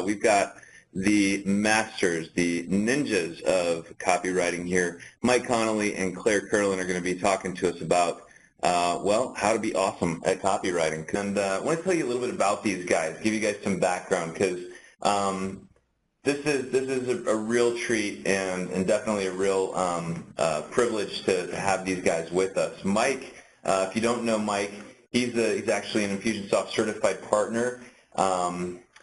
We've got the masters, the ninjas of copywriting here. Mike Connolly and Claire Curlin are going to be talking to us about, well, how to be awesome at copywriting. And I want to tell you a little bit about these guys, give you guys some background, because this is a real treat and definitely a real privilege to have these guys with us. Mike, if you don't know Mike, he's actually an Infusionsoft certified partner.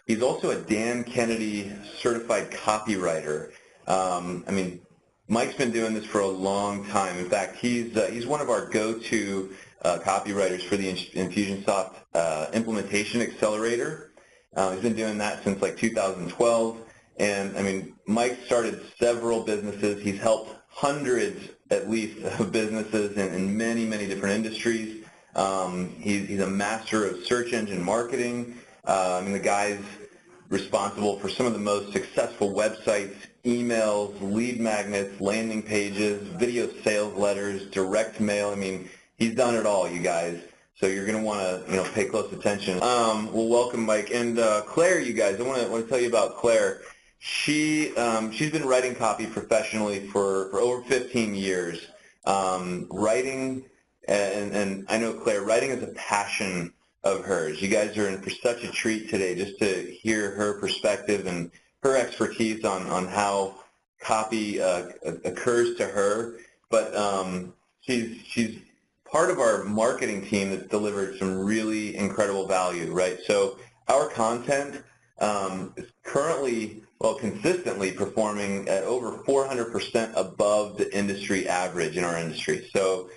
He's also a Dan Kennedy certified copywriter. I mean, Mike's been doing this for a long time. In fact, he's one of our go-to copywriters for the Infusionsoft implementation accelerator. He's been doing that since like 2012. And I mean, Mike started several businesses. He's helped hundreds, at least, of businesses in many, many different industries. He's a master of search engine marketing. I mean, the guy's responsible for some of the most successful websites, emails, lead magnets, landing pages, video sales letters, direct mail. I mean, he's done it all, you guys. So you're going to want to, pay close attention. Well, welcome, Mike. And Claire, you guys, I want to tell you about Claire. She's been writing copy professionally for over 15 years. Writing, and I know, Claire, writing is a passion of hers. You guys are in for such a treat today just to hear her perspective and her expertise on how copy occurs to her. But she's part of our marketing team that's delivered some really incredible value, right? So our content is currently, consistently performing at over 400% above the industry average in our industry. So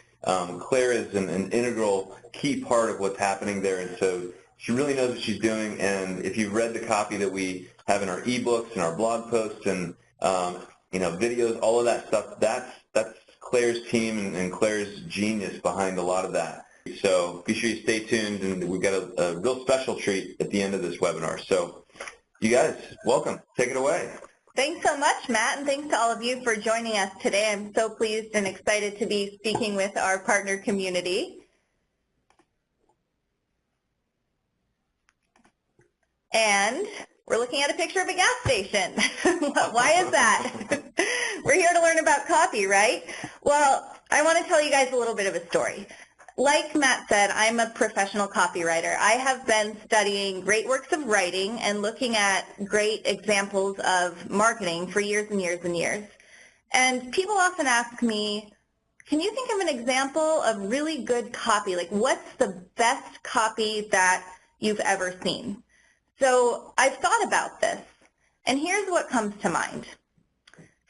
Claire is an integral key part of what's happening there, and so she really knows what she's doing. And if you've read the copy that we have in our ebooks and our blog posts and videos, all of that stuff, that's Claire's team and Claire's genius behind a lot of that. So be sure you stay tuned, and we've got a real special treat at the end of this webinar. So you guys, welcome. Take it away. Thanks so much, Matt, and thanks to all of you for joining us today. I'm so pleased and excited to be speaking with our partner community. And we're looking at a picture of a gas station. Why is that? We're here to learn about copy, right? Well, I want to tell you guys a little bit of a story. Like Matt said, I'm a professional copywriter. I have been studying great works of writing and looking at great examples of marketing for years and years and years. And people often ask me, can you think of an example of really good copy? Like, what's the best copy that you've ever seen? So I've thought about this, and here's what comes to mind.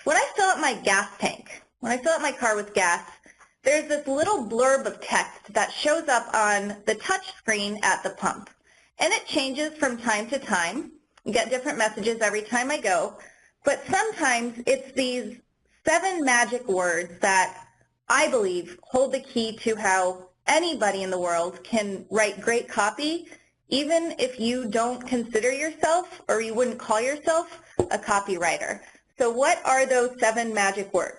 When I fill up my gas tank, when I fill up my car with gas, there's this little blurb of text that shows up on the touch screen at the pump. And it changes from time to time. You get different messages every time I go. But sometimes it's these 7 magic words that I believe hold the key to how anybody in the world can write great copy, even if you don't consider yourself or you wouldn't call yourself a copywriter. So what are those 7 magic words?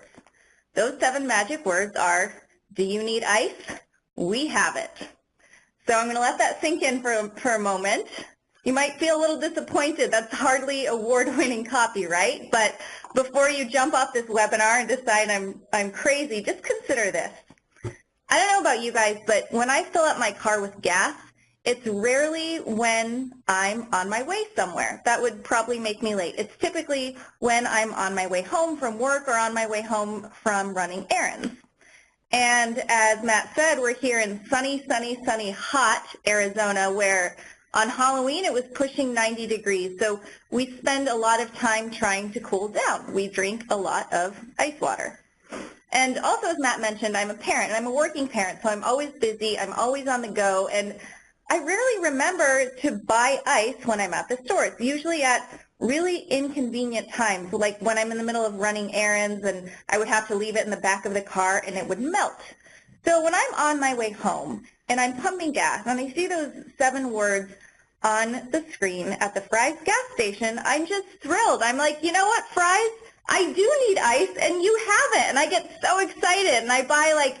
Those 7 magic words are, do you need ice? We have it. So I'm going to let that sink in for a moment. You might feel a little disappointed. That's hardly award-winning copy, right? But before you jump off this webinar and decide I'm crazy, just consider this. I don't know about you guys, but when I fill up my car with gas, it's rarely when I'm on my way somewhere. That would probably make me late. It's typically when I'm on my way home from work or on my way home from running errands. And as Matt said, we're here in sunny, sunny, sunny, hot Arizona, where on Halloween it was pushing 90 degrees. So we spend a lot of time trying to cool down. We drink a lot of ice water. And also, as Matt mentioned, I'm a parent, and I'm a working parent, so I'm always busy. I'm always on the go. And I rarely remember to buy ice when I'm at the store. It's usually at really inconvenient times, like when I'm in the middle of running errands and I would have to leave it in the back of the car and it would melt. So when I'm on my way home and I'm pumping gas and I see those 7 words on the screen at the Fry's gas station, I'm just thrilled. I'm like, you know what, Fry's? I do need ice and you have it. And I get so excited and I buy like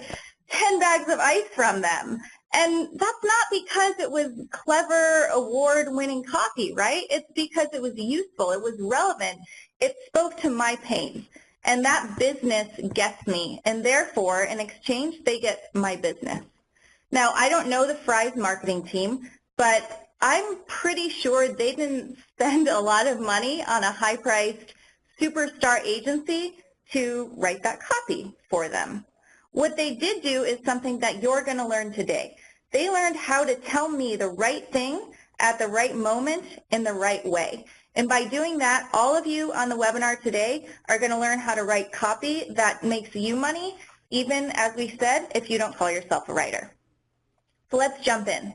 10 bags of ice from them. And that's not because it was clever, award-winning copy, right? It's because it was useful, it was relevant, it spoke to my pain. And that business gets me, and therefore, in exchange, they get my business. Now, I don't know the Fry's marketing team, but I'm pretty sure they didn't spend a lot of money on a high-priced superstar agency to write that copy for them. What they did do is something that you're going to learn today. They learned how to tell me the right thing at the right moment in the right way. And by doing that, all of you on the webinar today are going to learn how to write copy that makes you money, even, as we said, if you don't call yourself a writer. So let's jump in.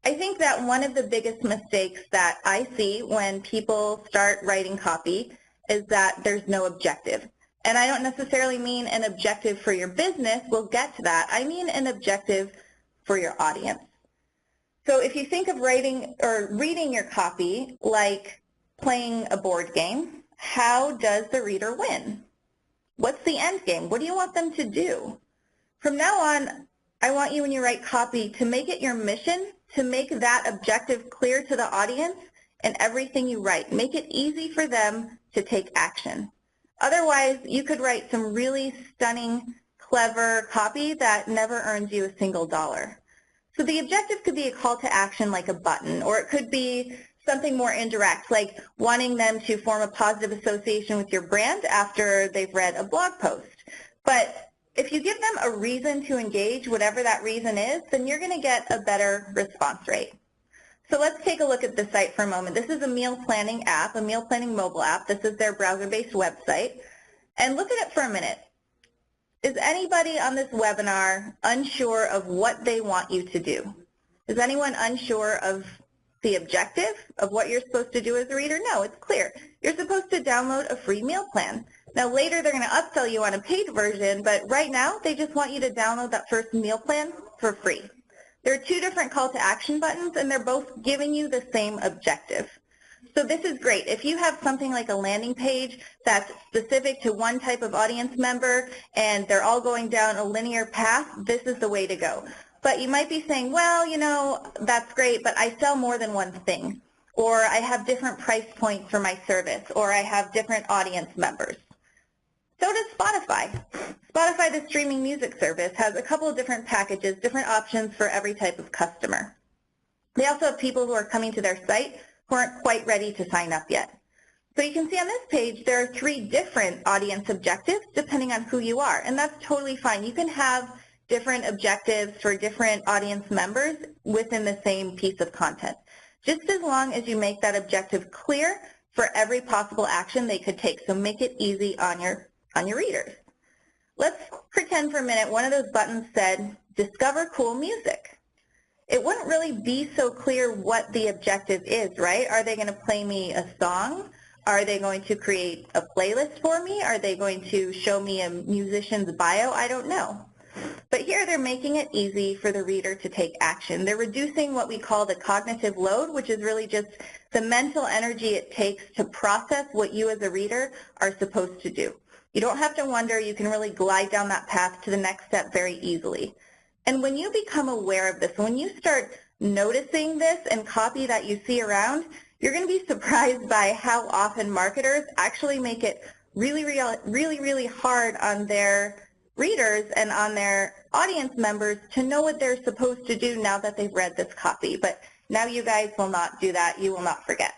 I think that one of the biggest mistakes that I see when people start writing copy is that there's no objective. And I don't necessarily mean an objective for your business. We'll get to that. I mean an objective for your audience. So if you think of writing or reading your copy like playing a board game, how does the reader win? What's the end game? What do you want them to do? From now on, I want you, when you write copy, to make it your mission to make that objective clear to the audience in everything you write. Make it easy for them to take action. Otherwise, you could write some really stunning, clever copy that never earns you a single dollar. So the objective could be a call to action like a button, or it could be something more indirect, like wanting them to form a positive association with your brand after they've read a blog post. But if you give them a reason to engage, whatever that reason is, then you're going to get a better response rate. So let's take a look at the site for a moment. This is a meal planning app, a meal planning mobile app. This is their browser-based website. And look at it for a minute. Is anybody on this webinar unsure of what they want you to do? Is anyone unsure of the objective of what you're supposed to do as a reader? No, it's clear. You're supposed to download a free meal plan. Now later they're going to upsell you on a paid version, but right now they just want you to download that first meal plan for free. There are two different call to action buttons, and they're both giving you the same objective. So this is great. If you have something like a landing page that's specific to one type of audience member and they're all going down a linear path, this is the way to go. But you might be saying, well, you know, that's great, but I sell more than one thing, or I have different price points for my service, or I have different audience members. So does Spotify. Spotify, the streaming music service, has a couple of different packages, different options for every type of customer. They also have people who are coming to their site who aren't quite ready to sign up yet. So you can see on this page there are 3 different audience objectives depending on who you are, and that's totally fine. You can have different objectives for different audience members within the same piece of content, just as long as you make that objective clear for every possible action they could take. So make it easy on your readers. Let's pretend for a minute one of those buttons said, discover cool music. It wouldn't really be so clear what the objective is, right? Are they going to play me a song? Are they going to create a playlist for me? Are they going to show me a musician's bio? I don't know. But here they're making it easy for the reader to take action. They're reducing what we call the cognitive load, which is really just the mental energy it takes to process what you as a reader are supposed to do. You don't have to wonder. You can really glide down that path to the next step very easily. And when you become aware of this, when you start noticing this and copy that you see around, you're going to be surprised by how often marketers actually make it really hard on their readers and on their audience members to know what they're supposed to do now that they've read this copy. But now you guys will not do that. You will not forget.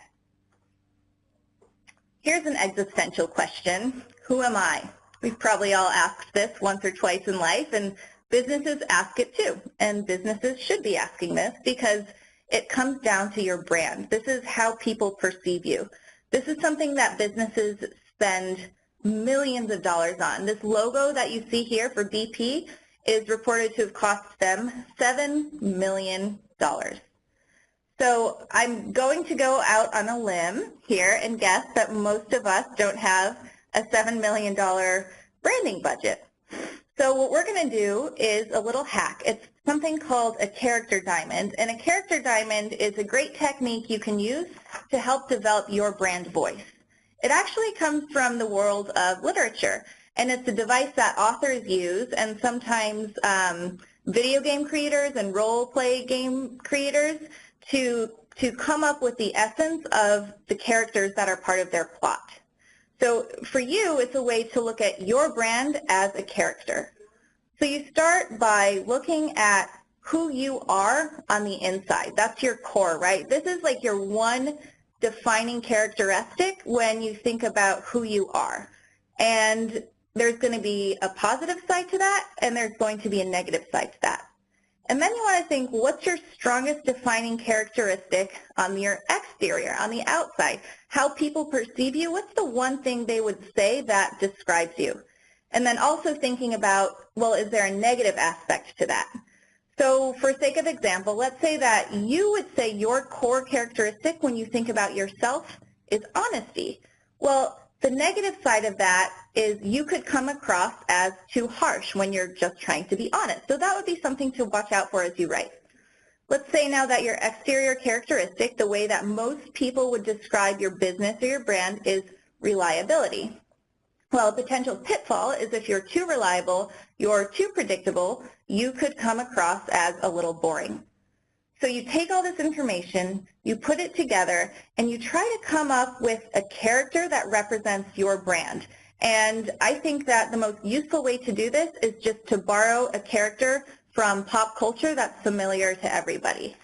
Here's an existential question. Who am I? We've probably all asked this once or twice in life, and businesses ask it too. And businesses should be asking this because it comes down to your brand. This is how people perceive you. This is something that businesses spend millions of dollars on. This logo that you see here for BP is reported to have cost them $7 million. So I'm going to go out on a limb here and guess that most of us don't have a $7 million branding budget. So what we're going to do is a little hack. It's something called a character diamond, and a character diamond is a great technique you can use to help develop your brand voice. It actually comes from the world of literature, and it's a device that authors use and sometimes video game creators and role play game creators to come up with the essence of the characters that are part of their plot. So for you, it's a way to look at your brand as a character. So you start by looking at who you are on the inside. That's your core, right? This is like your one defining characteristic when you think about who you are. And there's going to be a positive side to that, and there's going to be a negative side to that. And then you want to think, what's your strongest defining characteristic on your exterior, on the outside? How people perceive you, what's the one thing they would say that describes you? And then also thinking about, well, is there a negative aspect to that? So for sake of example, let's say that you would say your core characteristic when you think about yourself is honesty. Well, the negative side of that is you could come across as too harsh when you're just trying to be honest. So that would be something to watch out for as you write. Let's say now that your exterior characteristic, the way that most people would describe your business or your brand, is reliability. Well, a potential pitfall is if you're too reliable, you're too predictable, you could come across as a little boring. So you take all this information, you put it together, and you try to come up with a character that represents your brand. And I think that the most useful way to do this is just to borrow a character from pop culture that's familiar to everybody.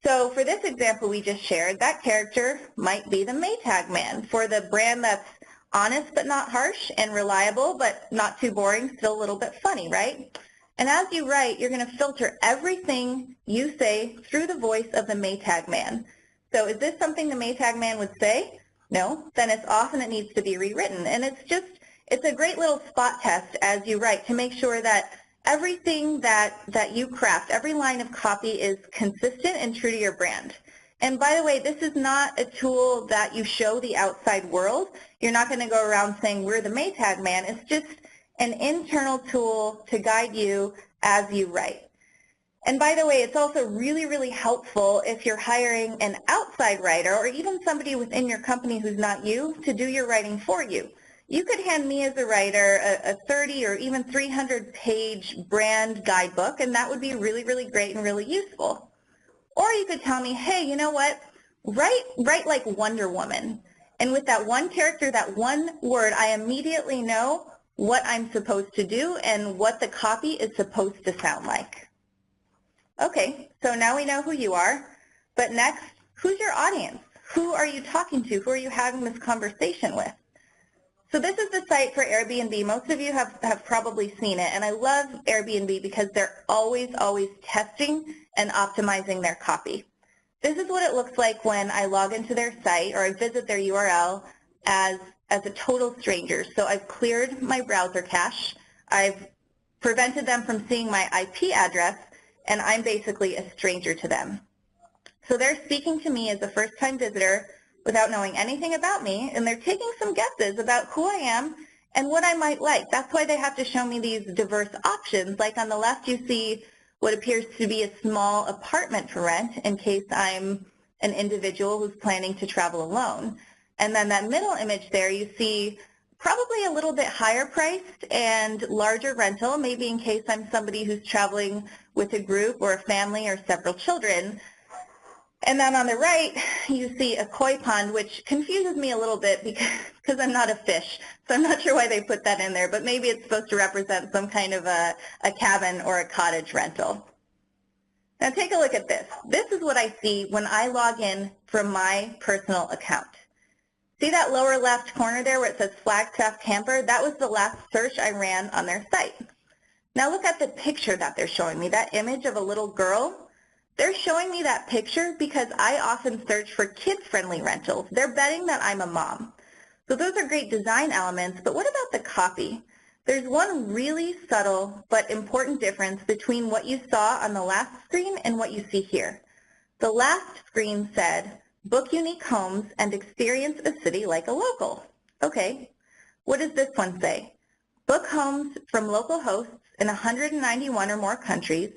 So for this example we just shared, that character might be the Maytag Man for the brand that's honest but not harsh, and reliable but not too boring, still a little bit funny, right? And as you write, you're going to filter everything you say through the voice of the Maytag Man. So is this something the Maytag Man would say? No? Then it's off and it needs to be rewritten. And it's a great little spot test as you write to make sure that everything that you craft, every line of copy is consistent and true to your brand. And by the way, this is not a tool that you show the outside world. You're not going to go around saying, we're the Maytag Man. It's just an internal tool to guide you as you write. And by the way, it's also really, really helpful if you're hiring an outside writer or even somebody within your company who's not you to do your writing for you. You could hand me as a writer a 30 or even 300-page brand guidebook, and that would be really, really great and really useful. Or you could tell me, hey, you know what, write like Wonder Woman. And with that one character, that one word, I immediately know what I'm supposed to do and what the copy is supposed to sound like. Okay, so now we know who you are, but next, who's your audience? Who are you talking to? Who are you having this conversation with? So this is the site for Airbnb. Most of you have probably seen it, and I love Airbnb because they're always testing and optimizing their copy. This is what it looks like when I log into their site or I visit their URL as a total stranger. So I've cleared my browser cache, I've prevented them from seeing my IP address, and I'm basically a stranger to them. So they're speaking to me as a first-time visitor without knowing anything about me, and they're taking some guesses about who I am and what I might like. That's why they have to show me these diverse options. Like on the left, you see what appears to be a small apartment for rent in case I'm an individual who's planning to travel alone. And then that middle image there, you see probably a little bit higher priced and larger rental, maybe in case I'm somebody who's traveling with a group or a family or several children. And then on the right, you see a koi pond, which confuses me a little bit because I'm not a fish. So I'm not sure why they put that in there, but maybe it's supposed to represent some kind of a cabin or a cottage rental. Now take a look at this. This is what I see when I log in from my personal account. See that lower left corner there where it says Flagstaff Camper? That was the last search I ran on their site. Now look at the picture that they're showing me, that image of a little girl. They're showing me that picture because I often search for kid-friendly rentals. They're betting that I'm a mom. So those are great design elements, but what about the copy? There's one really subtle but important difference between what you saw on the last screen and what you see here. The last screen said, book unique homes and experience a city like a local. Okay, what does this one say? Book homes from local hosts in 191 or more countries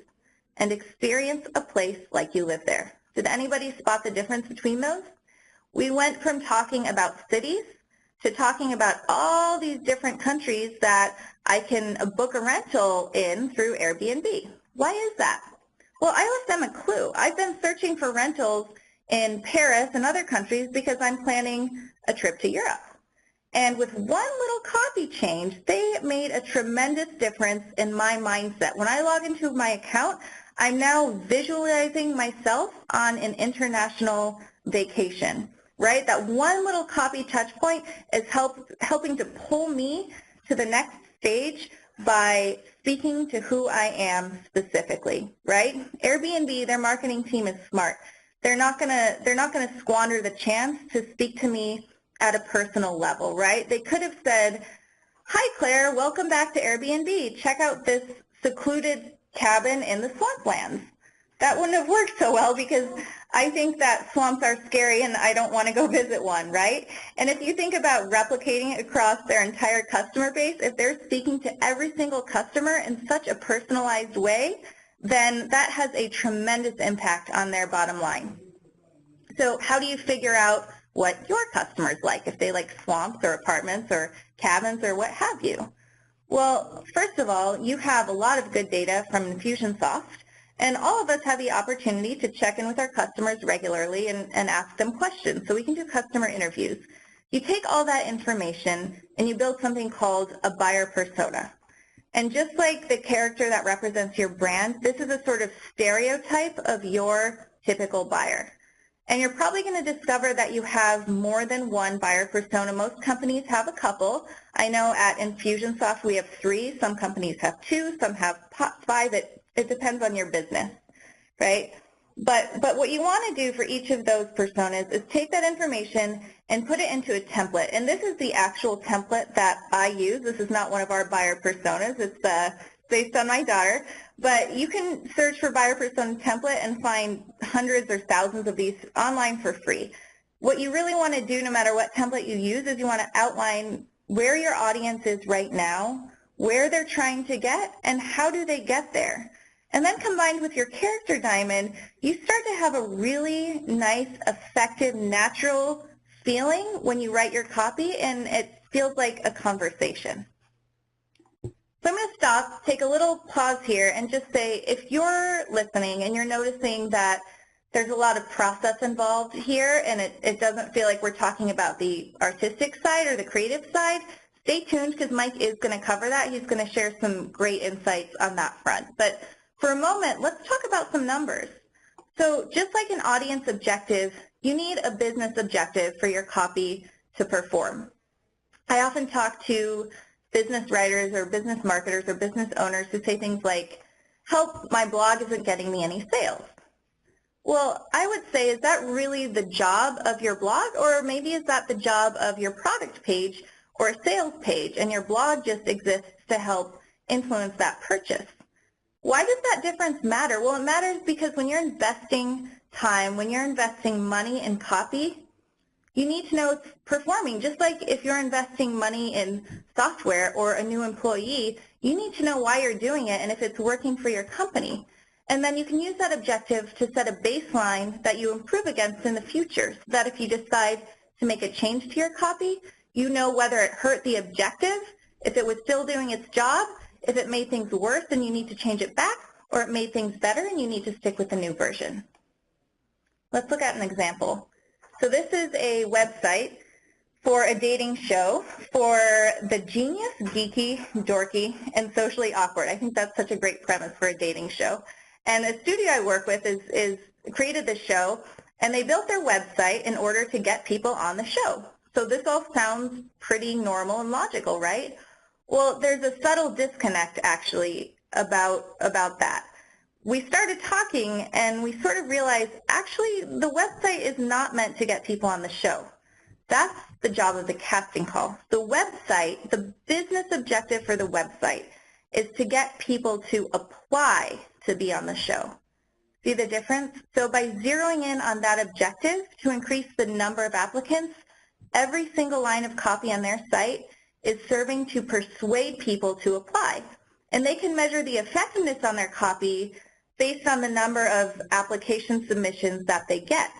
and experience a place like you live there. Did anybody spot the difference between those? We went from talking about cities to talking about all these different countries that I can book a rental in through Airbnb. Why is that? Well, I left them a clue. I've been searching for rentals in Paris and other countries because I'm planning a trip to Europe. And with one little copy change, they made a tremendous difference in my mindset. When I log into my account, I'm now visualizing myself on an international vacation, right? That one little copy touch point is helping to pull me to the next stage by speaking to who I am specifically, right? Airbnb, their marketing team is smart. They're not gonna squander the chance to speak to me at a personal level, right? They could have said, "Hi Claire, welcome back to Airbnb. Check out this secluded cabin in the swamplands." That wouldn't have worked so well because I think that swamps are scary and I don't want to go visit one, right? And if you think about replicating it across their entire customer base, if they're speaking to every single customer in such a personalized way, then that has a tremendous impact on their bottom line. So how do you figure out what your customers like, if they like swamps or apartments or cabins or what have you? Well, first of all, you have a lot of good data from Infusionsoft, and all of us have the opportunity to check in with our customers regularly and ask them questions, so we can do customer interviews. You take all that information and you build something called a buyer persona. And just like the character that represents your brand, this is a sort of stereotype of your typical buyer. And you're probably going to discover that you have more than one buyer persona. Most companies have a couple. I know at Infusionsoft we have 3. Some companies have 2. Some have 5. It depends on your business, right? But what you want to do for each of those personas is take that information and put it into a template. And this is the actual template that I use. This is not one of our buyer personas. It's based on my daughter. But you can search for buyer persona template and find hundreds or thousands of these online for free. What you really want to do, no matter what template you use, is you want to outline where your audience is right now, where they're trying to get, and how do they get there. And then combined with your character diamond, you start to have a really nice, effective, natural feeling when you write your copy, and it feels like a conversation. So I'm going to stop, take a little pause here, and just say, if you're listening and you're noticing that there's a lot of process involved here and it doesn't feel like we're talking about the artistic side or the creative side, stay tuned because Mike is going to cover that. He's going to share some great insights on that front. But for a moment, let's talk about some numbers. So just like an audience objective, you need a business objective for your copy to perform. I often talk to business writers or business marketers or business owners who say things like, "Help, my blog isn't getting me any sales." Well, I would say, is that really the job of your blog, or maybe is that the job of your product page or a sales page, and your blog just exists to help influence that purchase? Why does that difference matter? Well, it matters because when you're investing time, when you're investing money in copy, you need to know it's performing. Just like if you're investing money in software or a new employee, you need to know why you're doing it and if it's working for your company. And then you can use that objective to set a baseline that you improve against in the future, so that if you decide to make a change to your copy, you know whether it hurt the objective, if it was still doing its job, if it made things worse and you need to change it back, or it made things better and you need to stick with the new version. Let's look at an example. So this is a website for a dating show for the genius, geeky, dorky, and socially awkward. I think that's such a great premise for a dating show. And the studio I work with is created this show, and they built their website in order to get people on the show. So this all sounds pretty normal and logical, right? Well, there's a subtle disconnect, actually, about that. We started talking, and we sort of realized, actually, the website is not meant to get people on the show. That's the job of the casting call. The website, the business objective for the website is to get people to apply to be on the show. See the difference? So by zeroing in on that objective to increase the number of applicants, every single line of copy on their site is serving to persuade people to apply. And they can measure the effectiveness on their copy based on the number of application submissions that they get.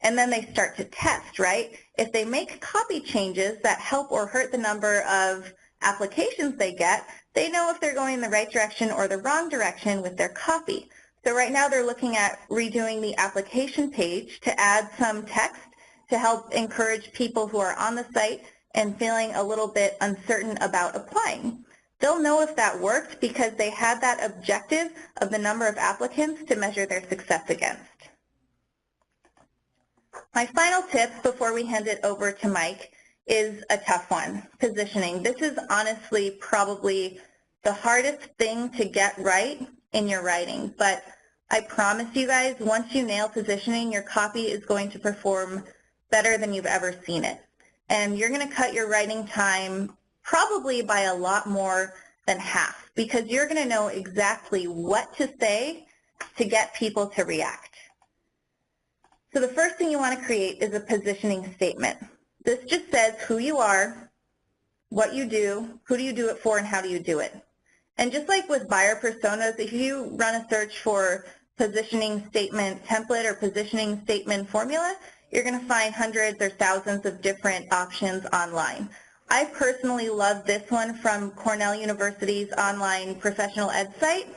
And then they start to test, right? If they make copy changes that help or hurt the number of applications they get, they know if they're going in the right direction or the wrong direction with their copy. So right now they're looking at redoing the application page to add some text to help encourage people who are on the site and feeling a little bit uncertain about applying. They'll know if that worked because they had that objective of the number of applicants to measure their success against. My final tip before we hand it over to Mike is a tough one, positioning. This is honestly probably the hardest thing to get right in your writing, but I promise you guys, once you nail positioning, your copy is going to perform better than you've ever seen it. And you're going to cut your writing time probably by a lot more than half because you're going to know exactly what to say to get people to react. So the first thing you want to create is a positioning statement. This just says who you are, what you do, who do you do it for, and how do you do it. And just like with buyer personas, if you run a search for positioning statement template or positioning statement formula, you're going to find hundreds or thousands of different options online. I personally love this one from Cornell University's online professional ed site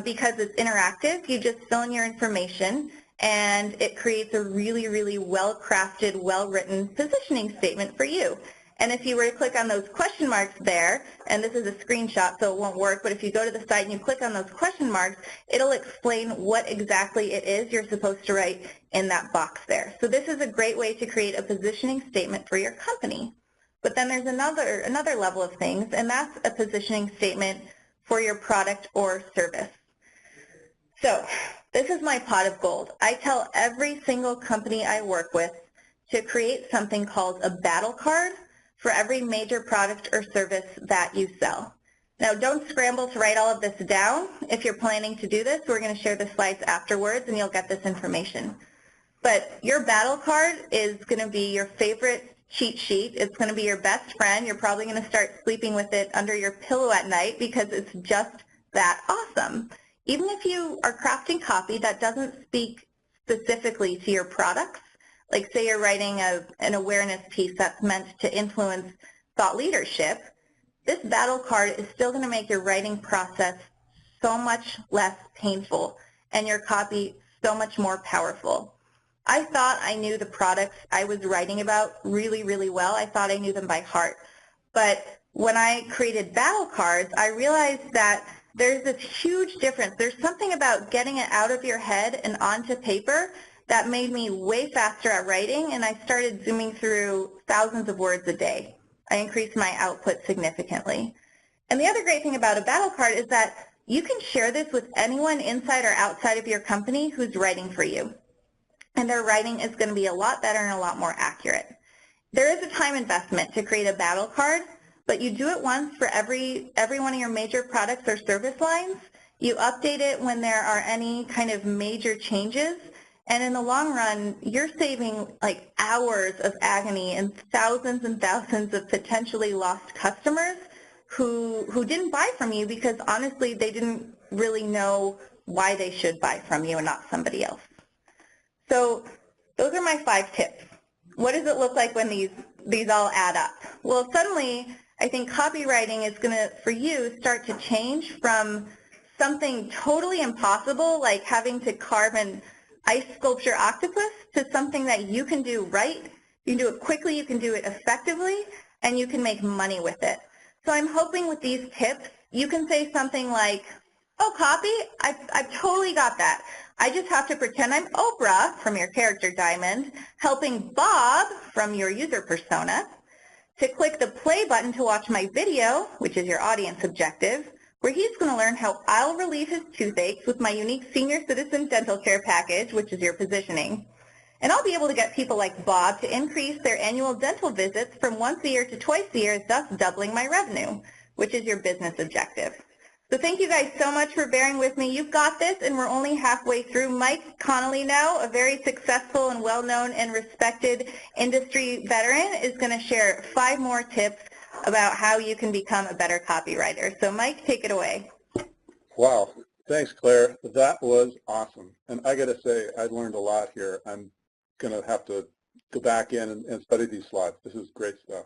because it's interactive. You just fill in your information and it creates a really, really well-crafted, well-written positioning statement for you. And if you were to click on those question marks there, and this is a screenshot so it won't work, but if you go to the site and you click on those question marks, it'll explain what exactly it is you're supposed to write in that box there. So this is a great way to create a positioning statement for your company. But then there's another level of things, and that's a positioning statement for your product or service. So this is my pot of gold. I tell every single company I work with to create something called a battle card for every major product or service that you sell. Now, don't scramble to write all of this down. If you're planning to do this, we're going to share the slides afterwards and you'll get this information. But your battle card is going to be your favorite cheat sheet. It's going to be your best friend. You're probably going to start sleeping with it under your pillow at night because it's just that awesome. Even if you are crafting copy that doesn't speak specifically to your products, like say you're writing an awareness piece that's meant to influence thought leadership, this battle card is still going to make your writing process so much less painful and your copy so much more powerful. I thought I knew the products I was writing about really, really well. I thought I knew them by heart. But when I created battle cards, I realized that there's this huge difference. There's something about getting it out of your head and onto paper that made me way faster at writing, and I started zooming through thousands of words a day. I increased my output significantly. And the other great thing about a battle card is that you can share this with anyone inside or outside of your company who's writing for you. And their writing is going to be a lot better and a lot more accurate. There is a time investment to create a battle card, but you do it once for every one of your major products or service lines. You update it when there are any kind of major changes, and in the long run, you're saving like hours of agony and thousands of potentially lost customers who didn't buy from you because honestly they didn't really know why they should buy from you and not somebody else. So those are my 5 tips. What does it look like when these all add up? Well, suddenly I think copywriting is going to, for you, start to change from something totally impossible, like having to carve an ice sculpture octopus, to something that you can do right. You can do it quickly, you can do it effectively, and you can make money with it. So I'm hoping with these tips, you can say something like, oh, copy, I've totally got that. I just have to pretend I'm Oprah from your character diamond, helping Bob from your user persona, to click the play button to watch my video, which is your audience objective, where he's going to learn how I'll relieve his toothaches with my unique senior citizen dental care package, which is your positioning. And I'll be able to get people like Bob to increase their annual dental visits from once a year to twice a year, thus doubling my revenue, which is your business objective. So thank you guys so much for bearing with me. You've got this, and we're only halfway through. Mike Connolly now, a very successful and well-known and respected industry veteran, is going to share 5 more tips about how you can become a better copywriter. So Mike, take it away. Wow. Thanks, Claire. That was awesome. And I got to say, I learned a lot here. I'm going to have to go back in and study these slides. This is great stuff.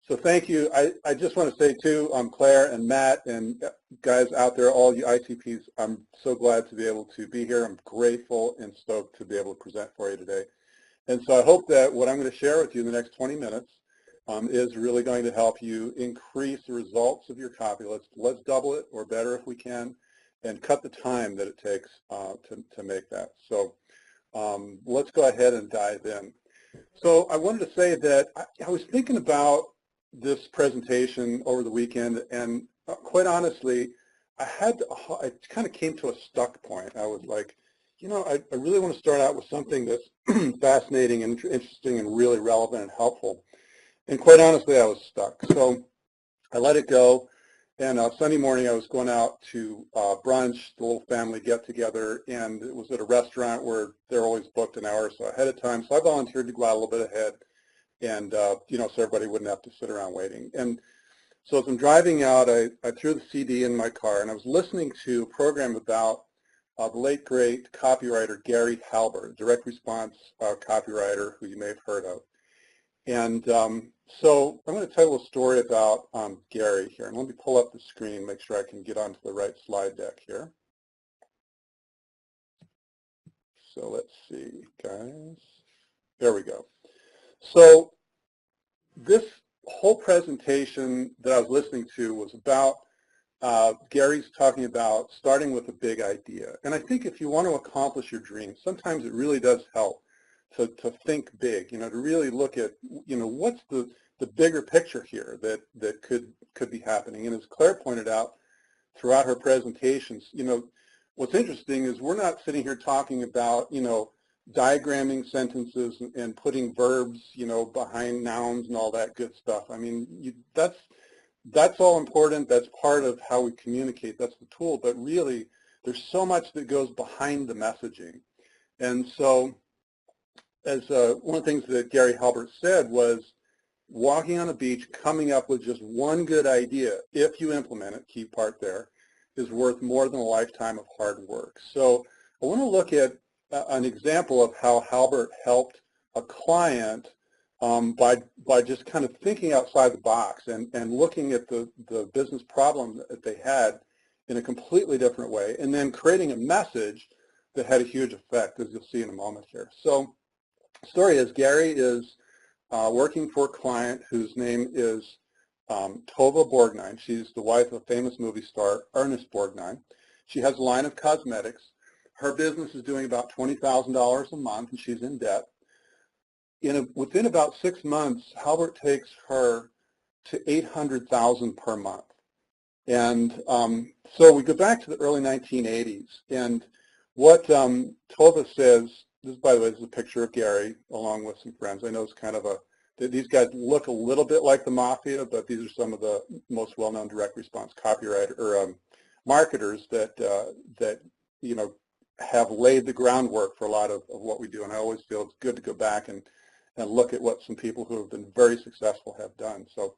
So thank you. I just want to say too, Claire and Matt and guys out there, all you ICPs, I'm so glad to be able to be here. I'm grateful and stoked to be able to present for you today. And so I hope that what I'm going to share with you in the next 20 minutes is really going to help you increase the results of your copy. Let's double it or better if we can, and cut the time that it takes to make that. So let's go ahead and dive in. So I wanted to say that I was thinking about this presentation over the weekend, and quite honestly, I kind of came to a stuck point. I was like, you know, I really want to start out with something that's fascinating and interesting and really relevant and helpful. And quite honestly, I was stuck. So I let it go. And Sunday morning, I was going out to brunch, the little family get-together, and it was at a restaurant where they're always booked an hour or so ahead of time. So I volunteered to go out a little bit ahead, and you know, so everybody wouldn't have to sit around waiting. And so as I'm driving out, I threw the CD in my car, and I was listening to a program about the late, great copywriter Gary Halbert, direct response copywriter who you may have heard of. And so I'm going to tell you a story about Gary here. And let me pull up the screen, make sure I can get onto the right slide deck here. So let's see, guys. There we go. So this whole presentation that I was listening to was about Gary's talking about starting with a big idea. And I think if you want to accomplish your dreams, sometimes it really does help to think big, you know, to really look at, you know, what's the bigger picture here that could be happening. And as Claire pointed out throughout her presentations, you know, what's interesting is we're not sitting here talking about, you know, diagramming sentences and putting verbs, you know, behind nouns and all that good stuff. I mean, that's all important. That's part of how we communicate. That's the tool. But really, there's so much that goes behind the messaging. And so as one of the things that Gary Halbert said was walking on a beach, coming up with just one good idea, if you implement it, key part there, is worth more than a lifetime of hard work. So I want to look at an example of how Halbert helped a client by just kind of thinking outside the box and looking at the business problem that they had in a completely different way, and then creating a message that had a huge effect, as you'll see in a moment here. So the story is Gary is working for a client whose name is Tova Borgnine. She's the wife of famous movie star Ernest Borgnine. She has a line of cosmetics. Her business is doing about $20,000 a month, and she's in debt. Within about 6 months, Halbert takes her to $800,000 per month. And so we go back to the early 1980s. And what Tova says, this, by the way, is a picture of Gary along with some friends. I know it's kind of these guys look a little bit like the mafia, but these are some of the most well-known direct response copywriter or marketers that you know, have laid the groundwork for a lot of what we do. And I always feel it's good to go back and look at what some people who have been very successful have done. So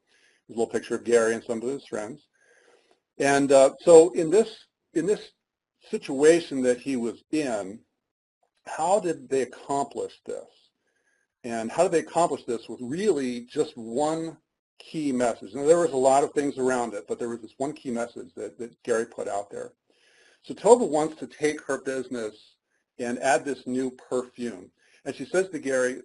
there's a little picture of Gary and some of his friends. And so in this situation that he was in, how did they accomplish this? And how did they accomplish this with really just one key message? Now, there was a lot of things around it, but there was this one key message that Gary put out there. So Tova wants to take her business and add this new perfume. And she says to Gary,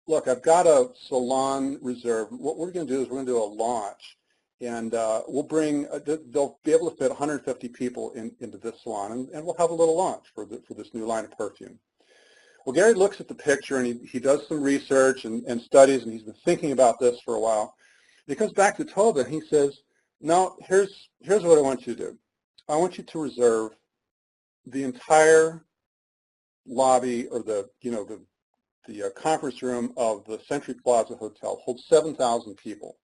look, I've got a salon reserved. What we're going to do is we're going to do a launch. And we'll bring, they'll be able to fit 150 people into this salon, and we'll have a little launch for this new line of perfume. Well, Gary looks at the picture, and he does some research and studies, and he's been thinking about this for a while. And he comes back to Tova, and he says, no, here's what I want you to do. I want you to reserve the entire lobby or the conference room of the Century Plaza Hotel. Holds 7,000 people.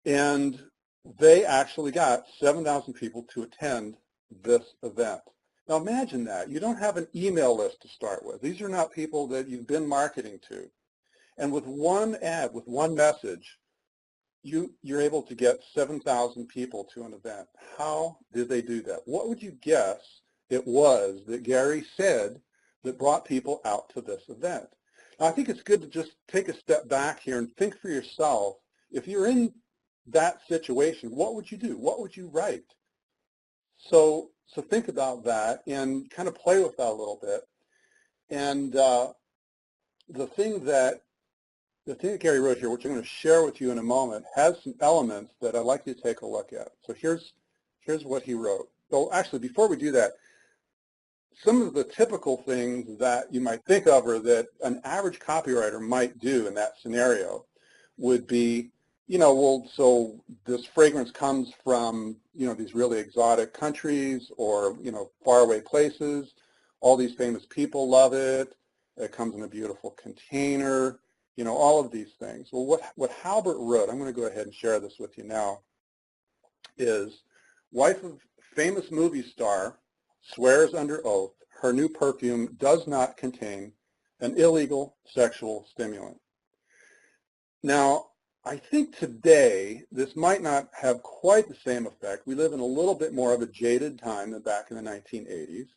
And they actually got 7,000 people to attend this event. Now imagine that. You don't have an email list to start with. These are not people that you've been marketing to. And with one ad, with one message, you're able to get 7,000 people to an event. How did they do that? What would you guess it was that Gary said that brought people out to this event? Now, I think it's good to just take a step back here and think for yourself if you're in that situation, what would you do? What would you write? So think about that and kind of play with that a little bit. And the thing that Gary wrote here, which I'm going to share with you in a moment, has some elements that I'd like you to take a look at. So here's what he wrote. So actually, before we do that, some of the typical things that you might think of or that an average copywriter might do in that scenario would be, well, so this fragrance comes from, these really exotic countries or, faraway places. All these famous people love it. It comes in a beautiful container, all of these things. Well, what Halbert wrote, I'm going to go ahead and share this with you now, is wife of famous movie star swears under oath her new perfume does not contain an illegal sexual stimulant. Now, I think today this might not have quite the same effect. We live in a little bit more of a jaded time than back in the 1980s.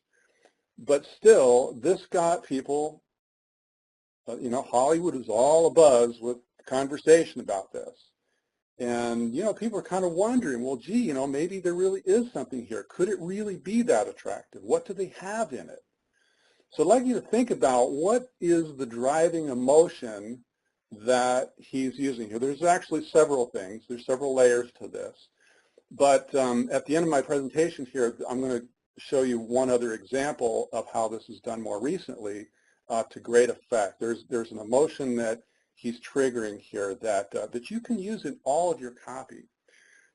But still, this got people, Hollywood is all abuzz with conversation about this. And, people are kind of wondering, well, gee, maybe there really is something here. Could it really be that attractive? What do they have in it? So I'd like you to think about what is the driving emotion that he's using here. There's actually several things. There's several layers to this. But at the end of my presentation here, I'm going to show you one other example of how this is done more recently to great effect. There's an emotion that he's triggering here that you can use in all of your copy.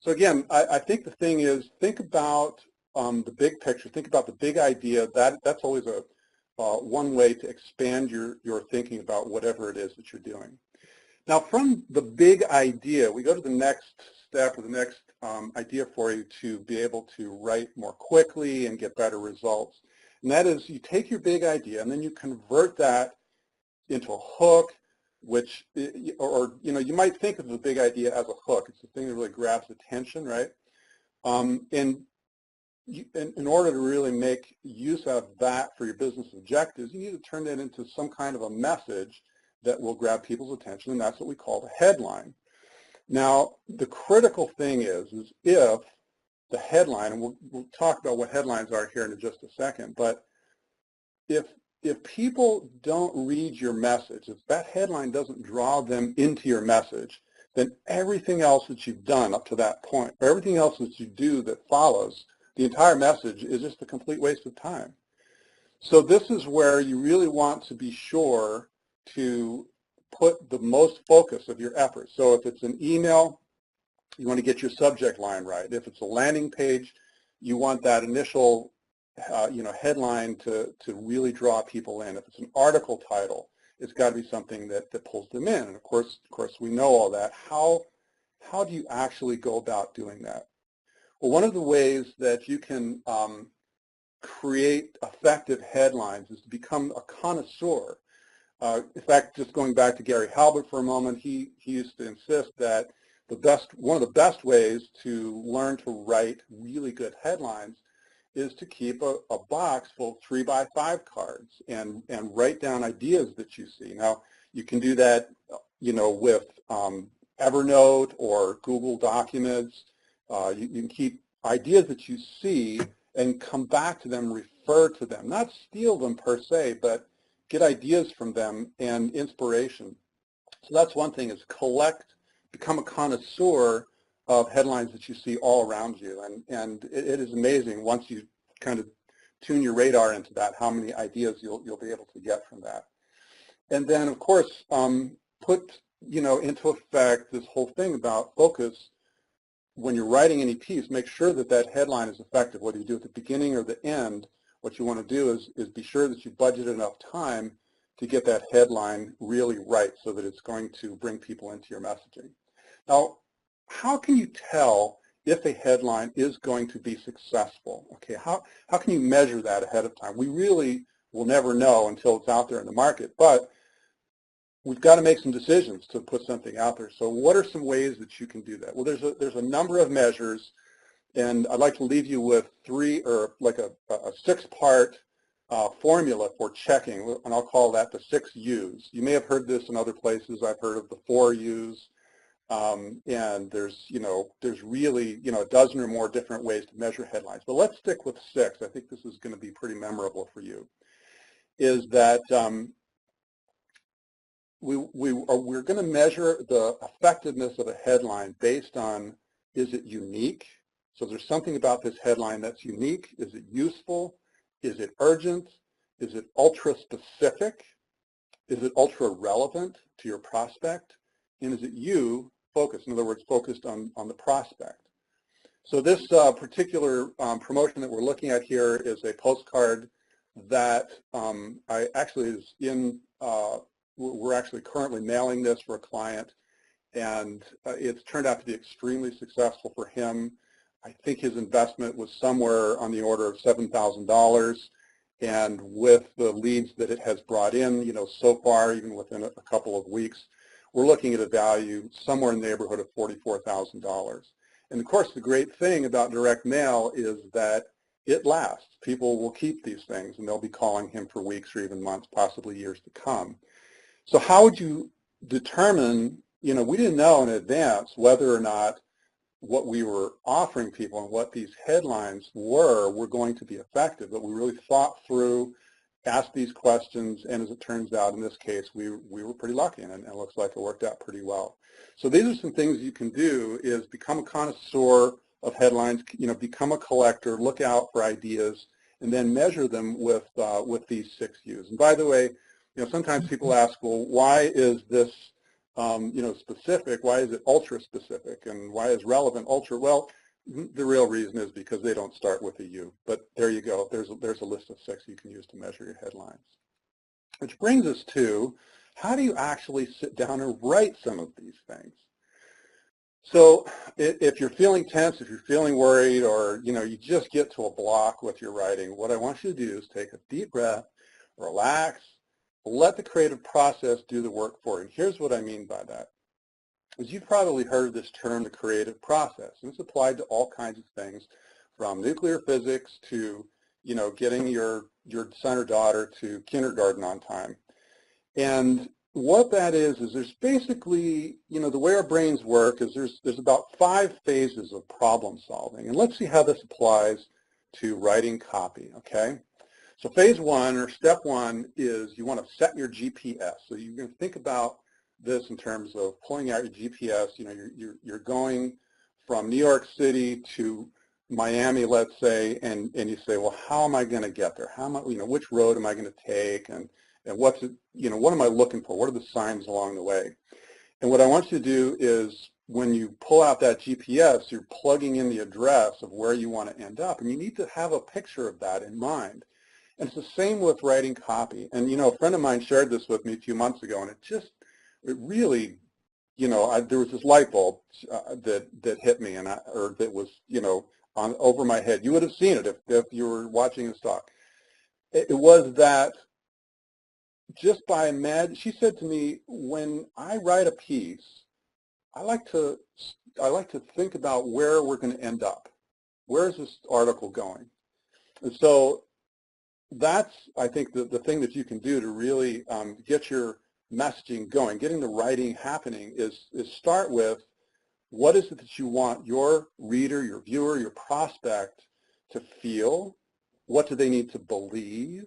So again, I think the thing is, think about the big picture. Think about the big idea. That's always one way to expand your thinking about whatever it is that you're doing. Now, from the big idea, we go to the next step or the next idea for you to be able to write more quickly and get better results. And that is, you take your big idea and then you convert that into a hook, which, you might think of the big idea as a hook. It's the thing that really grabs attention, right? And in order to really make use of that for your business objectives, you need to turn that into some kind of a message that will grab people's attention, and that's what we call the headline. Now, the critical thing is if the headline, and we'll talk about what headlines are here in just a second, but if people don't read your message, if that headline doesn't draw them into your message, then everything else that you've done up to that point, or everything else that you do that follows, the entire message is just a complete waste of time. So this is where you really want to be sure to put the most focus of your efforts. So if it's an email, you want to get your subject line right. If it's a landing page, you want that initial headline to really draw people in. If it's an article title, it's got to be something that pulls them in. And of course, we know all that. How do you actually go about doing that? Well, one of the ways that you can create effective headlines is to become a connoisseur. In fact, just going back to Gary Halbert for a moment, he used to insist that one of the best ways to learn to write really good headlines is to keep a box full of 3x5 cards and write down ideas that you see. Now, you can do that, with Evernote or Google Documents. You can keep ideas that you see and come back to them, refer to them, not steal them per se, but get ideas from them and inspiration. So that's one thing, is become a connoisseur of headlines that you see all around you. And it is amazing once you kind of tune your radar into that, how many ideas you'll be able to get from that. And then, of course, put into effect this whole thing about focus. When you're writing any piece, make sure that headline is effective, whether you do it at the beginning or the end. What you want to do is be sure that you budget enough time to get that headline really right so that it's going to bring people into your messaging. Now, how can you tell if a headline is going to be successful? Okay, how can you measure that ahead of time? We really will never know until it's out there in the market, but we've got to make some decisions to put something out there. So what are some ways that you can do that? Well, there's a number of measures, and I'd like to leave you with a 6-part formula for checking, and I'll call that the 6 U's. You may have heard this in other places. I've heard of the 4 U's. And there's really, a dozen or more different ways to measure headlines. But let's stick with 6. I think this is going to be pretty memorable for you, is that we're going to measure the effectiveness of a headline based on, is it unique? So there's something about this headline that's unique. Is it useful? Is it urgent? Is it ultra-specific? Is it ultra-relevant to your prospect? And is it you focused? In other words, focused on the prospect. So this particular promotion that we're looking at here is a postcard that I actually is in, we're actually currently mailing this for a client, and it's turned out to be extremely successful for him. I think his investment was somewhere on the order of $7,000, and with the leads that it has brought in, so far, even within a couple of weeks, we're looking at a value somewhere in the neighborhood of $44,000. And of course, the great thing about direct mail is that it lasts. People will keep these things, and they'll be calling him for weeks or even months, possibly years to come. So how would you determine, we didn't know in advance whether or not what we were offering people and what these headlines were going to be effective, but we really thought through, asked these questions, and as it turns out, in this case, we were pretty lucky, and it looks like it worked out pretty well. So these are some things you can do, is become a connoisseur of headlines, become a collector, look out for ideas, and then measure them with these 6 U's. And by the way, sometimes people ask, well, why is this specific? Why is it ultra specific? And why is relevant ultra? Well, the real reason is because they don't start with a U. But there you go. There's a list of 6 you can use to measure your headlines. Which brings us to, how do you actually sit down and write some of these things? So if you're feeling tense, if you're feeling worried, or you just get to a block with your writing, what I want you to do is take a deep breath, relax, let the creative process do the work for you. And here's what I mean by that. As you've probably heard this term, the creative process, and it's applied to all kinds of things, from nuclear physics to getting your son or daughter to kindergarten on time. And what that is there's basically, the way our brains work is there's about 5 phases of problem solving. And let's see how this applies to writing copy, okay? So phase 1, or step 1, is you want to set your GPS. So you're going to think about this in terms of pulling out your GPS. You're going from New York City to Miami, let's say, and you say, well, how am I going to get there? How am I, which road am I going to take? And what's it, what am I looking for? What are the signs along the way? And what I want you to do is, when you pull out that GPS, you're plugging in the address of where you want to end up, and you need to have a picture of that in mind. And it's the same with writing copy. And a friend of mine shared this with me a few months ago, and it really, there was this light bulb that hit me, or that was, over my head. You would have seen it if you were watching this talk. It was that, just by she said to me, when I write a piece, I like to think about where we're going to end up. Where is this article going? And so that's, I think, the thing that you can do to really get your messaging going, getting the writing happening, is start with, what is it that you want your reader, your viewer, your prospect to feel? What do they need to believe?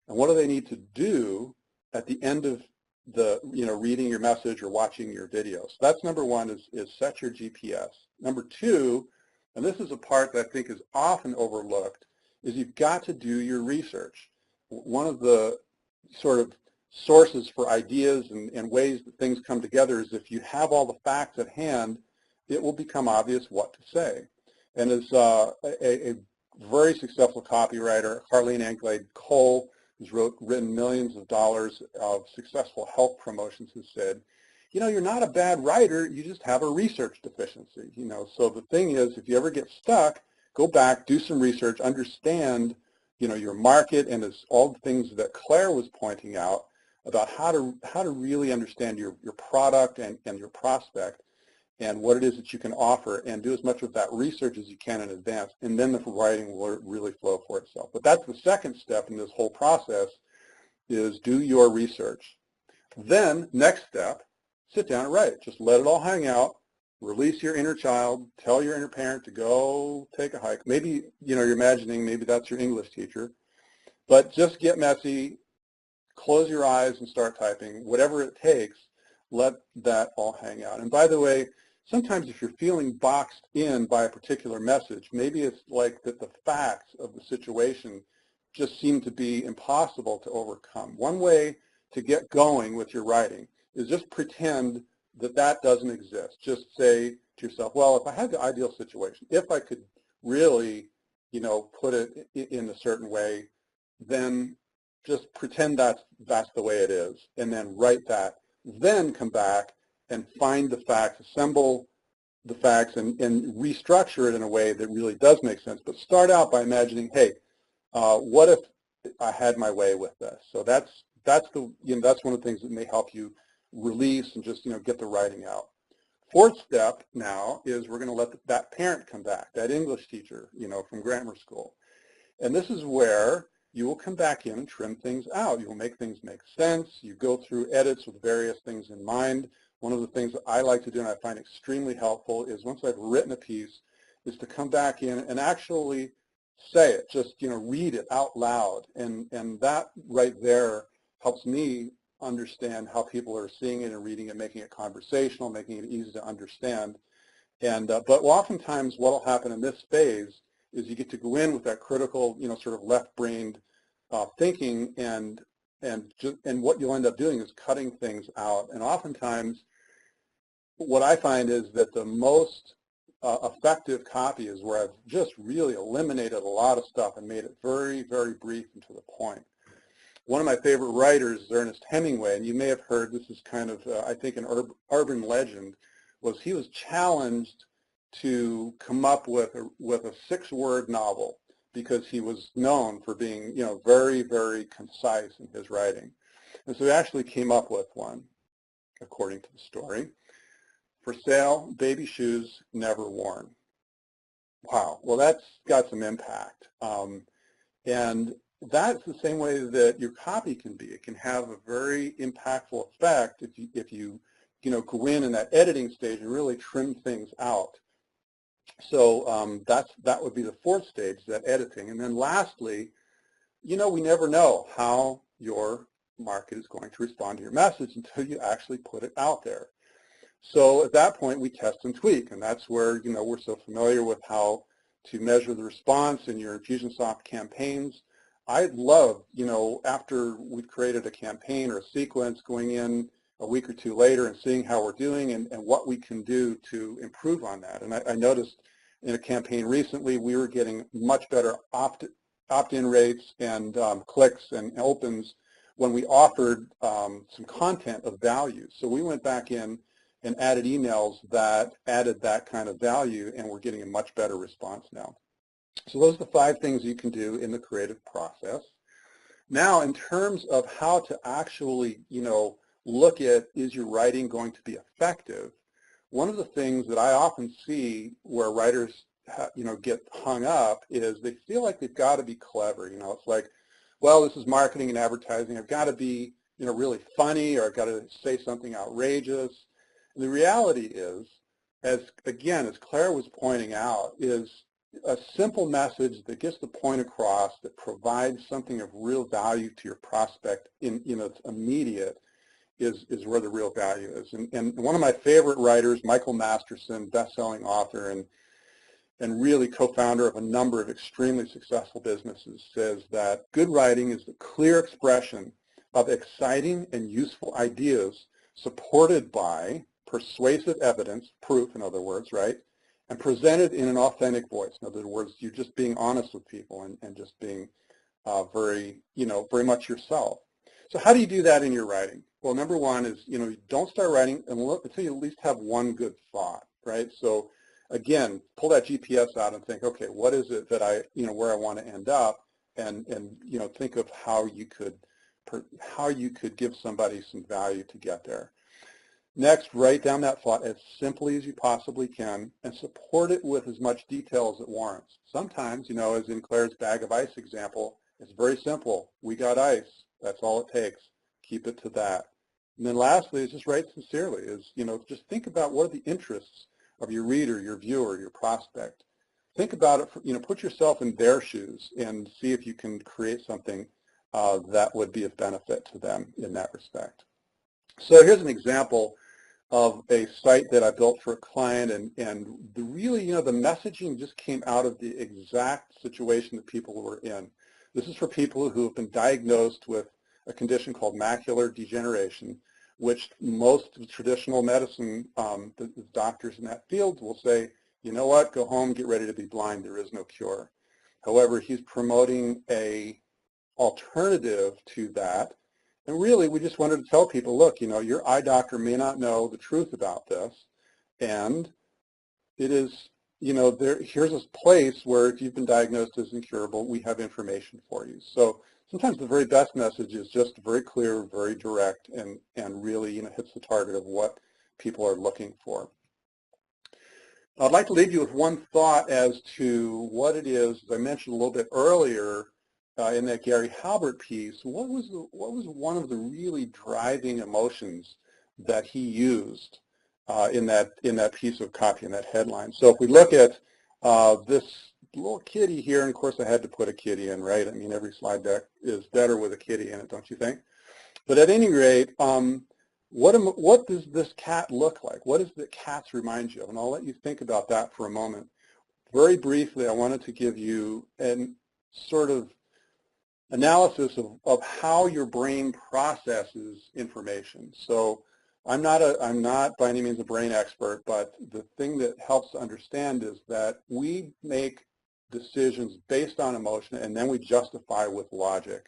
And what do they need to do at the end of the, reading your message or watching your video? So that's number 1, is set your GPS. Number 2, and this is a part that I think is often overlooked, is you've got to do your research. One of the sort of sources for ideas and ways that things come together is, if you have all the facts at hand, it will become obvious what to say. And as a very successful copywriter, Harleen Anglade Cole, who's written millions of dollars of successful health promotions, has said, you're not a bad writer, you just have a research deficiency. So the thing is, if you ever get stuck, go back, do some research, understand, your market, and all the things that Claire was pointing out about how to really understand your product and your prospect, and what it is that you can offer, and do as much of that research as you can in advance, and then the writing will really flow for itself. But that's the second step in this whole process, is do your research. Then, next step, sit down and write. Just let it all hang out. release your inner child, tell your inner parent to go take a hike. Maybe, you're imagining maybe that's your English teacher, but just get messy, close your eyes and start typing. Whatever it takes, let that all hang out. And by the way, sometimes if you're feeling boxed in by a particular message, maybe it's like that the facts of the situation just seem to be impossible to overcome. One way to get going with your writing is just pretend that that doesn't exist. Just say to yourself, well, if I had the ideal situation, if I could really, put it in a certain way, then just pretend that's the way it is, and then write that. Then come back and find the facts, assemble the facts, and restructure it in a way that really does make sense. But start out by imagining, hey, what if I had my way with this? So that's one of the things that may help you release and just get the writing out. Fourth step now is we're going to let that parent come back, that English teacher, from grammar school, and this is where you will come back in and trim things out. You will make things make sense. You go through edits with various things in mind. One of the things that I like to do and I find extremely helpful is once I've written a piece is to come back in and actually say it, just read it out loud. And that right there helps me understand how people are seeing it and reading it, making it conversational, making it easy to understand. And but oftentimes what will happen in this phase is you get to go in with that critical, sort of left-brained thinking, and what you'll end up doing is cutting things out. And oftentimes, what I find is that the most effective copy is where I've just really eliminated a lot of stuff and made it very, very brief and to the point. One of my favorite writers is Ernest Hemingway, and you may have heard, this is kind of, I think, an urban legend, was he was challenged to come up with a 6-word novel because he was known for being, very, very concise in his writing. And so he actually came up with one, according to the story. For sale, baby shoes never worn. Wow, well that's got some impact. And that's the same way that your copy can be. It can have a very impactful effect if you go in that editing stage and really trim things out. So that would be the fourth stage, that editing. And then lastly, we never know how your market is going to respond to your message until you actually put it out there. So at that point, we test and tweak, and that's where, we're so familiar with how to measure the response in your Infusionsoft campaigns. I'd love, after we've created a campaign or a sequence, going in a week or two later and seeing how we're doing and what we can do to improve on that. And I noticed in a campaign recently, we were getting much better opt-in rates and clicks and opens when we offered some content of value. So we went back in and added emails that added that kind of value, and we're getting a much better response now. So those are the 5 things you can do in the creative process. Now, in terms of how to actually, look at, is your writing going to be effective? One of the things that I often see where writers, get hung up is they feel like they've got to be clever. It's like, well, this is marketing and advertising. I've got to be, really funny, or I've got to say something outrageous. And the reality is, as Claire was pointing out, is a simple message that gets the point across, that provides something of real value to your prospect in, it's immediate, is where the real value is. And one of my favorite writers, Michael Masterson, best-selling author and really co-founder of a number of extremely successful businesses, says that good writing is the clear expression of exciting and useful ideas supported by persuasive evidence, proof in other words, right, and presented in an authentic voice. In other words, you're just being honest with people and just being very much yourself. So how do you do that in your writing? Well, number one is, don't start writing until you at least have one good thought, right? So again, pull that GPS out and think, okay, what is it that where I want to end up, and think of how you could give somebody some value to get there. Next, write down that thought as simply as you possibly can and support it with as much detail as it warrants. Sometimes, as in Claire's bag of ice example, it's very simple. We got ice. That's all it takes. Keep it to that. And then lastly is just write sincerely. Just think about what are the interests your reader, your viewer, your prospect. Think about it, put yourself in their shoes and see if you can create something that would be of benefit to them in that respect. So here's an example of a site that I built for a client, and the messaging just came out of the exact situation that people were in. This is for people who have been diagnosed with a condition called macular degeneration, which most traditional medicine, the doctors in that field will say, you know what, go home, get ready to be blind, there is no cure. However, he's promoting a alternative to that. And really, we just wanted to tell people, look, your eye doctor may not know the truth about this, and it is, here's a place where if you've been diagnosed as incurable, we have information for you. So sometimes the very best message is just very clear, very direct, and really, hits the target of what people are looking for. I'd like to leave you with one thought as to what it is, as I mentioned a little bit earlier, in that Gary Halbert piece, what was one of the really driving emotions that he used in that piece of copy, in that headline? So if we look at this little kitty here, and of course I had to put a kitty in, right? I mean, every slide deck is better with a kitty in it, don't you think? But at any rate, what does this cat look like? What does the cats remind you of? And I'll let you think about that for a moment. Very briefly, I wanted to give you an sort of analysis of how your brain processes information. So I'm not by any means a brain expert, but the thing that helps to understand is that we make decisions based on emotion, and then we justify with logic.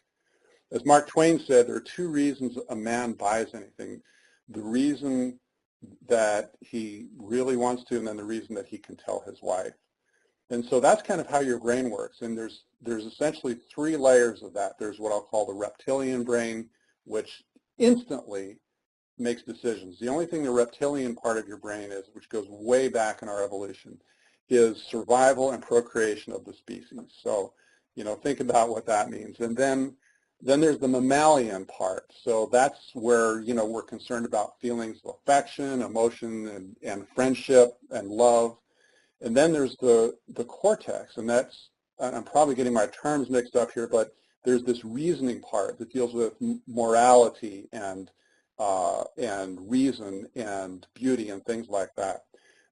As Mark Twain said, there are two reasons a man buys anything. The reason that he really wants to, and then the reason that he can tell his wife. And so that's kind of how your brain works. And there's essentially three layers of that. There's what I'll call the reptilian brain, which instantly makes decisions. The only thing the reptilian part of your brain is, which goes way back in our evolution, is survival and procreation of the species. So, think about what that means. And then there's the mammalian part. So that's where, we're concerned about feelings of affection, emotion, and friendship and love. And then there's the cortex, and that's, I'm probably getting my terms mixed up here, but there's this reasoning part that deals with morality and reason and beauty and things like that.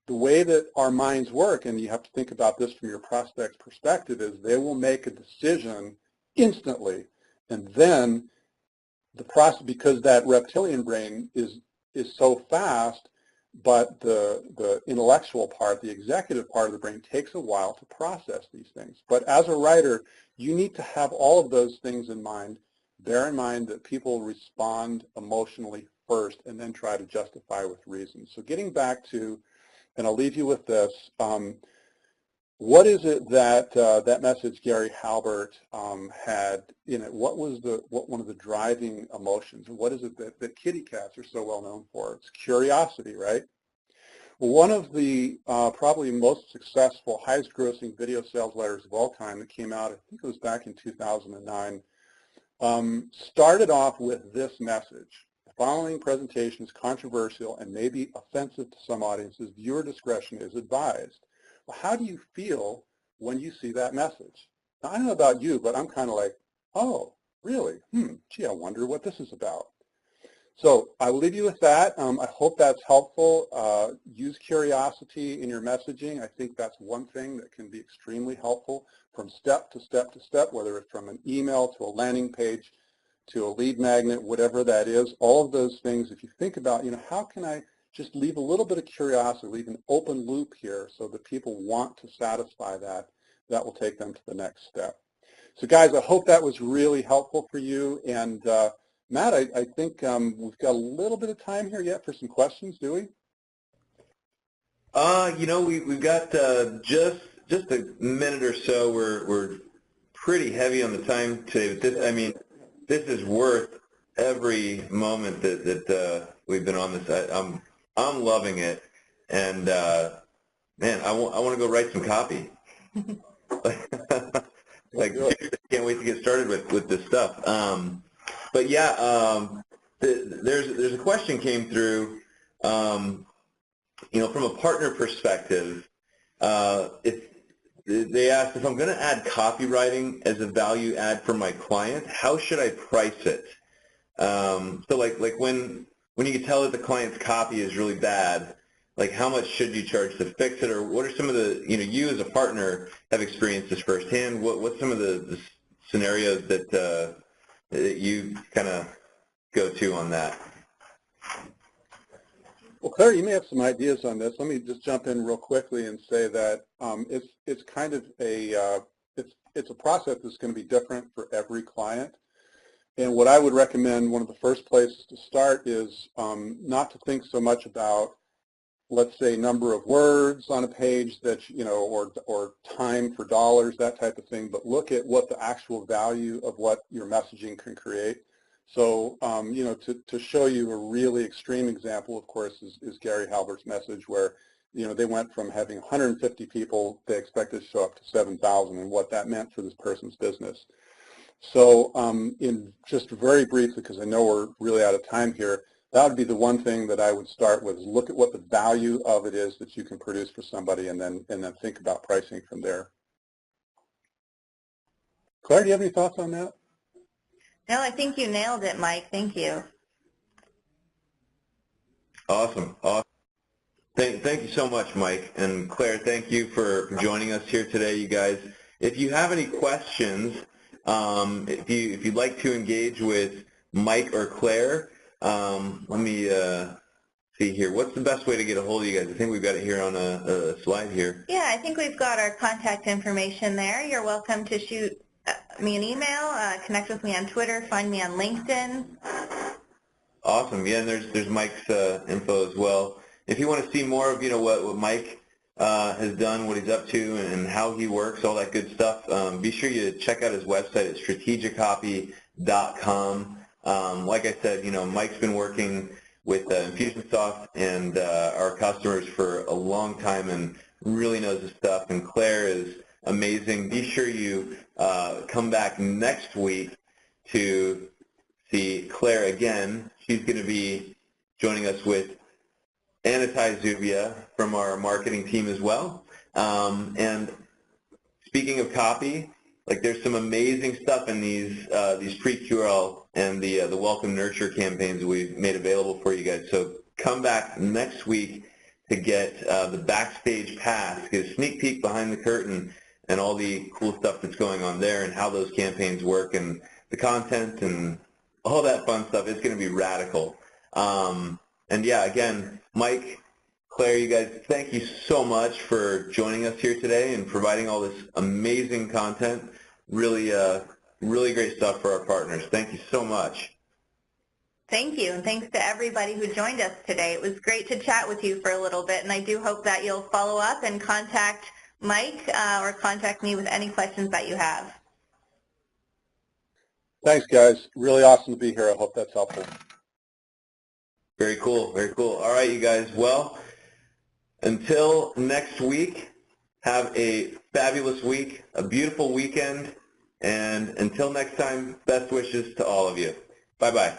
The way that our minds work, and you have to think about this from your prospect's perspective, is they will make a decision instantly, and then the process, because that reptilian brain is so fast, but the intellectual part, the executive part of the brain, takes a while to process these things. But as a writer, you need to have all of those things in mind. Bear in mind that people respond emotionally first and then try to justify with reason. So getting back to, and I'll leave you with this, what is it that that message Gary Halbert had in it? What was one of the driving emotions? And what is it that kitty cats are so well known for? It's curiosity, right? Well, one of the probably most successful, highest grossing video sales letters of all time that came out, I think it was back in 2009, started off with this message. The following presentation is controversial and may be offensive to some audiences. Viewer discretion is advised. Well, how do you feel when you see that message? Now, I don't know about you, but I'm kind of like, oh, really? Gee, I wonder what this is about. So I will leave you with that. I hope that's helpful. Use curiosity in your messaging. I think that's one thing that can be extremely helpful from step to step to step, whether it's from an email to a landing page to a lead magnet, whatever that is. All of those things, if you think about, how can I just leave a little bit of curiosity, leave an open loop here so that people want to satisfy that, that will take them to the next step. So guys, I hope that was really helpful for you. And Matt, I think we've got a little bit of time here yet for some questions, do we? We've got just a minute or so. We're pretty heavy on the time today. But this is worth every moment that we've been on this. I'm loving it, and man, I want to go write some copy. Can't wait to get started with this stuff. But yeah, there's a question came through. from a partner perspective, if they asked if I'm going to add copywriting as a value add for my client, how should I price it? So like when you can tell that the client's copy is really bad, like how much should you charge to fix it, or what are some of the, you as a partner have experienced this firsthand. What's some of the scenarios that you kind of go to on that? Well, Claire, you may have some ideas on this. Let me just jump in real quickly and say that it's kind of it's a process that's going to be different for every client. And what I would recommend, one of the first places to start is not to think so much about, let's say, number of words on a page that, or time for dollars, that type of thing, but look at what the actual value of what your messaging can create. So, to show you a really extreme example, of course, is Gary Halbert's message where, they went from having 150 people, they expected to show up to 7,000, and what that meant for this person's business. So in just very briefly, because I know we're really out of time here, that would be the one thing that I would start with, is look at what the value of it is that you can produce for somebody, and then think about pricing from there. Claire, do you have any thoughts on that? No, I think you nailed it, Mike. Thank you. Awesome. Thank you so much, Mike. And Claire, thank you for joining us here today, you guys. If you have any questions, if you'd like to engage with Mike or Claire, let me see here. What's the best way to get a hold of you guys? I think we've got it here on a slide here. Yeah, I think we've got our contact information there. You're welcome to shoot me an email, connect with me on Twitter, find me on LinkedIn. Awesome. Yeah, and there's Mike's info as well. If you want to see more of what Mike has done, what he's up to, and how he works, all that good stuff, be sure you check out his website at StrategiCopy.com. Like I said, Mike's been working with Infusionsoft and our customers for a long time and really knows his stuff. And Claire is amazing. Be sure you come back next week to see Claire again. She's going to be joining us with Anatai Zubia from our marketing team as well. And speaking of copy, there's some amazing stuff in these pre-QRL and the welcome nurture campaigns that we've made available for you guys. So come back next week to get the backstage pass, get a sneak peek behind the curtain and all the cool stuff that's going on there and how those campaigns work and the content and all that fun stuff. It's going to be radical. And yeah, again, Mike, Claire, you guys, thank you so much for joining us here today and providing all this amazing content. Really, really great stuff for our partners. Thank you so much. Thank you, and thanks to everybody who joined us today. It was great to chat with you for a little bit, and I do hope that you'll follow up and contact Mike or contact me with any questions that you have. Thanks, guys. Really awesome to be here. I hope that's helpful. Very cool, very cool. All right, you guys. Well, until next week, have a fabulous week, a beautiful weekend, and until next time, best wishes to all of you. Bye-bye.